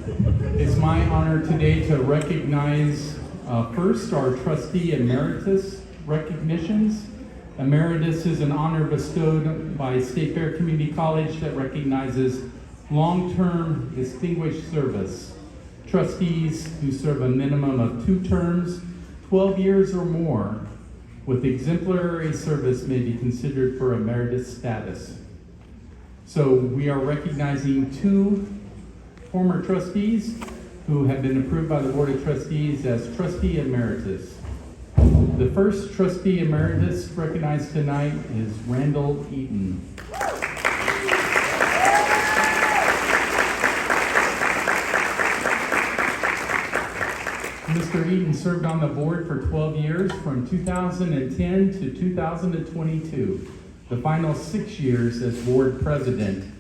It's my honor today to recognize first our Trustee Emeritus recognitions. Emeritus is an honor bestowed by State Fair Community College that recognizes long-term distinguished service. Trustees who serve a minimum of 2 terms, 12 years or more, with exemplary service may be considered for emeritus status. So we are recognizing 2 former trustees who have been approved by the Board of Trustees as Trustee Emeritus. The first Trustee Emeritus recognized tonight is Randall Eaton. Mr. Eaton served on the board for 12 years from 2010 to 2022, the final 6 years as board president.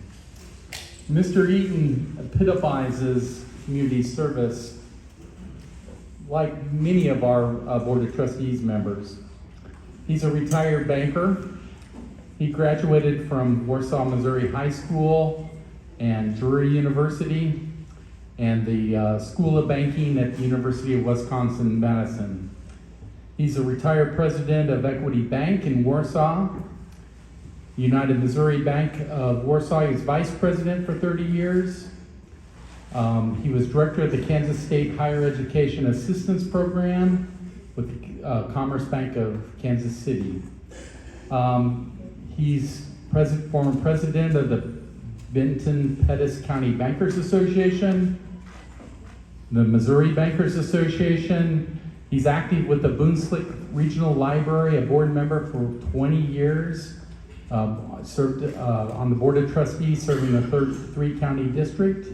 Mr. Eaton epitomizes community service like many of our Board of Trustees members. He's a retired banker. He graduated from Warsaw, Missouri High School and Drury University and the School of Banking at the University of Wisconsin-Madison. He's a retired president of Equity Bank in Warsaw, United Missouri Bank of Warsaw. He was vice president for 30 years. He was director of the Kansas State Higher Education Assistance Program with the Commerce Bank of Kansas City. He's former president of the Benton-Pettis County Bankers Association, the Missouri Bankers Association. He's active with the Boonslick Regional Library, a board member for 20 years. Served on the Board of Trustees, serving the 3rd County District.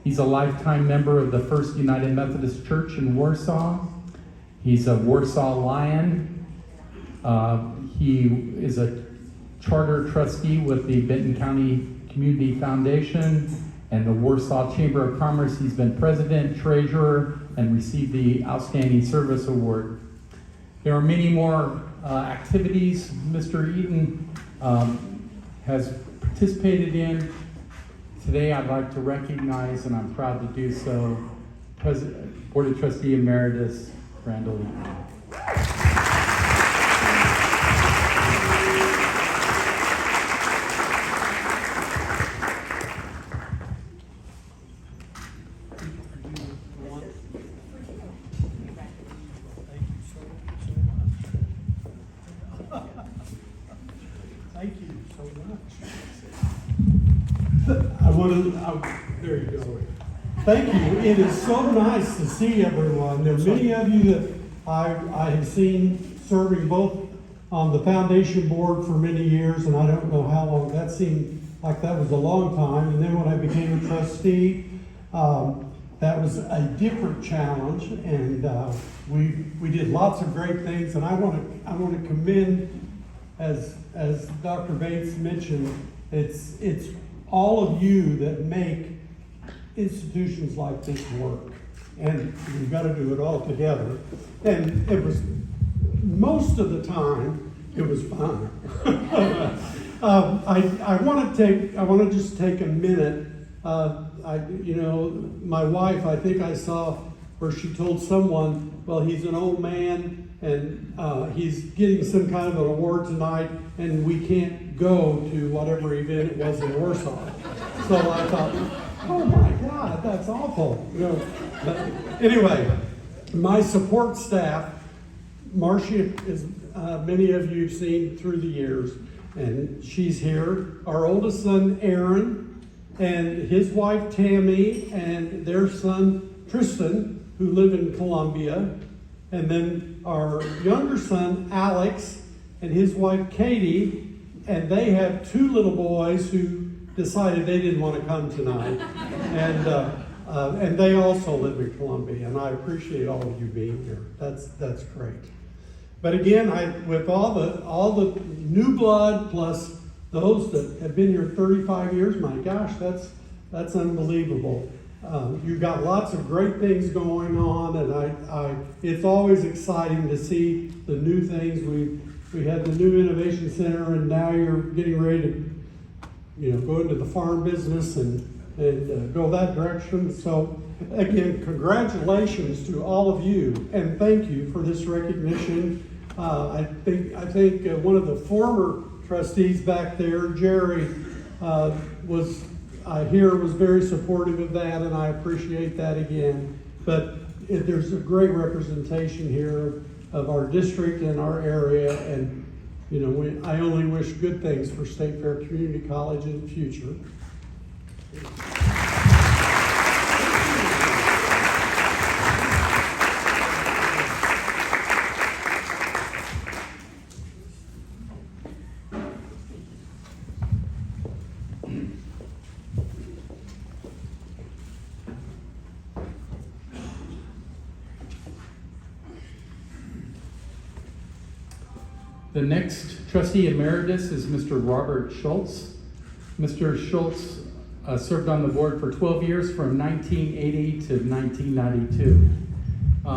He's a lifetime member of the First United Methodist Church in Warsaw. He's a Warsaw Lion. He is a charter trustee with the Benton County Community Foundation and the Warsaw Chamber of Commerce. He's been president, treasurer, and received the Outstanding Service Award. There are many more activities Mr. Eaton has participated in. Today I'd like to recognize, and I'm proud to do so, Board of Trustee Emeritus Randall Eaton. Thank you so much. There you go. Thank you. It is so nice to see everyone. There are many of you that I have seen serving both on the foundation board for many years, and I don't know how long. That seemed like that was a long time. And then when I became a trustee, that was a different challenge, and we did lots of great things. And I want to commend, as Dr. Bates mentioned, it's all of you that make institutions like this work, and we've got to do it all together. And it was, most of the time, it was fun. I want to just take a minute. My wife, I think I saw where she told someone, well, he's an old man and he's getting some kind of an award tonight, and we can't go to whatever event it was in Warsaw. So I thought, oh my God, that's awful. But anyway, my support staff, Marcia is, many of you have seen through the years, and she's here. Our oldest son, Aaron, and his wife, Tammy, and their son, Tristan, who live in Columbia. And then our younger son, Alex, and his wife, Katie, and they have 2 little boys who decided they didn't want to come tonight. And they also live in Columbia, and I appreciate all of you being here. That's great. But again, with all the new blood plus those that have been here 35 years, my gosh, that's unbelievable. You've got lots of great things going on, and it's always exciting to see the new things. We had the new Innovation Center, and now you're getting ready to go into the farm business, and and go that direction. So again, congratulations to all of you, and thank you for this recognition. I think one of the former trustees back there, Jerry, was very supportive of that, and I appreciate that again. But there's a great representation here of our district and our area, and I only wish good things for State Fair Community College in the future. The next trustee emeritus is Mr. Robert Schulz. Mr. Schulz served on the board for 12 years from 1980 to 1992.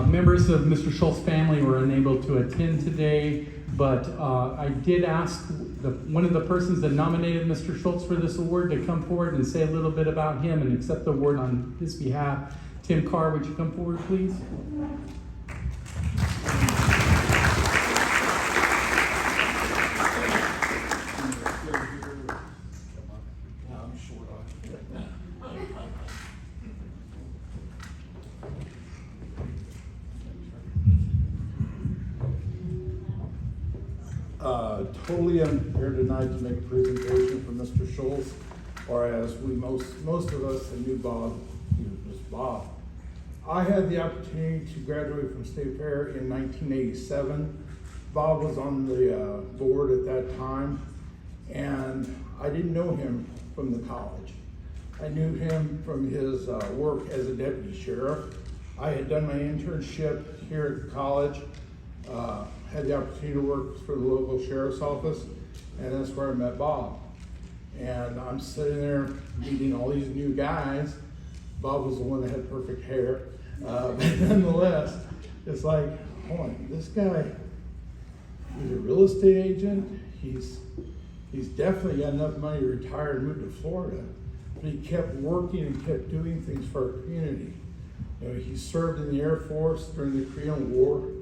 Members of Mr. Schulz's family were unable to attend today, but I did ask one of the persons that nominated Mr. Schulz for this award to come forward and say a little bit about him and accept the award on his behalf. Tim Carr, would you come forward, please? Totally am here tonight to make a presentation for Mr. Schulz, or as most of us that knew Bob, was Bob. I had the opportunity to graduate from State Fair in 1987. Bob was on the board at that time, and I didn't know him from the college. I knew him from his work as a deputy sheriff. I had done my internship here at the college, had the opportunity to work for the local sheriff's office, and that's where I met Bob. And I'm sitting there meeting all these new guys. Bob was the one that had perfect hair. But nonetheless, it's like, hold on, this guy, he's a real estate agent. He's definitely got enough money to retire and move to Florida. But he kept working and kept doing things for our community. He served in the Air Force during the Korean War.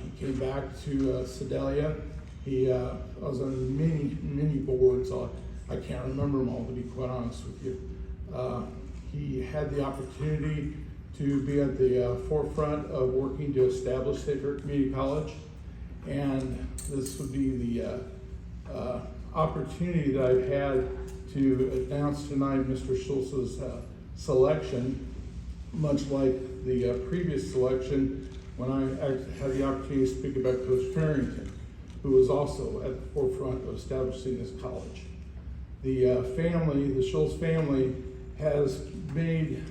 He came back to Sedalia. He was on many boards. I can't remember them all, to be quite honest with you. He had the opportunity to be at the forefront of working to establish State Fair Community College, and this would be the opportunity that I've had to announce tonight Mr. Schulz's selection, much like the previous selection when I had the opportunity to speak about Coach Farrington, who was also at the forefront of establishing this college. The family, the Schulz family, has made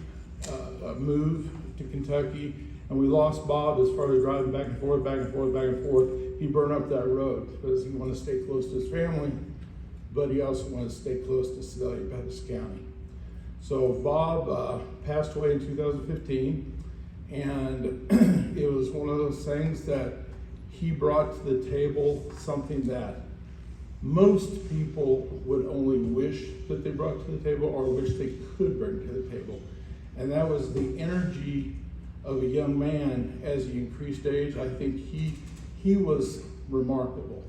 a move to Kentucky, and we lost Bob as far as driving back and forth. He burned up that road because he wanted to stay close to his family, but he also wanted to stay close to Sedalia, Pettis County. So Bob passed away in 2015, and it was one of those things that he brought to the table something that most people would only wish that they brought to the table or wish they could bring to the table. And that was the energy of a young man as he increased age. I think he was remarkable.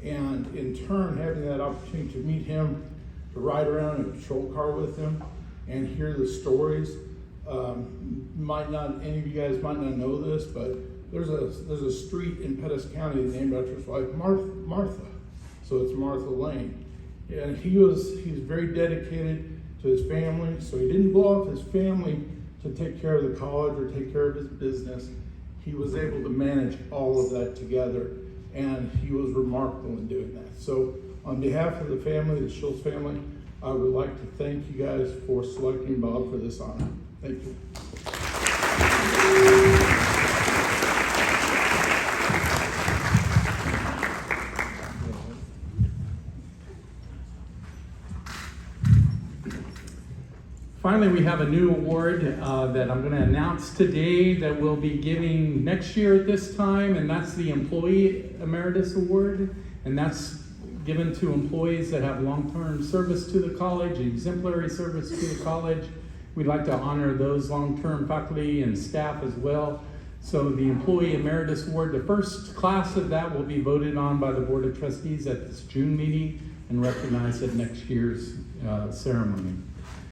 And in turn, having that opportunity to meet him, to ride around in a patrol car with him and hear the stories, any of you guys might not know this, but there's a street in Pettis County named after his wife, Martha. So it's Martha Lane. And he's very dedicated to his family, so he didn't blow up his family to take care of the college or take care of his business. He was able to manage all of that together, and he was remarkable in doing that. So on behalf of the family, the Schulz family, I would like to thank you guys for selecting Bob for this honor. Thank you. Finally, we have a new award that I'm going to announce today that we'll be giving next year at this time, and that's the Employee Emeritus Award, and that's given to employees that have long-term service to the college, exemplary service to the college. We'd like to honor those long-term faculty and staff as well. So the Employee Emeritus Award, the first class of that will be voted on by the Board of Trustees at this June meeting and recognized at next year's ceremony.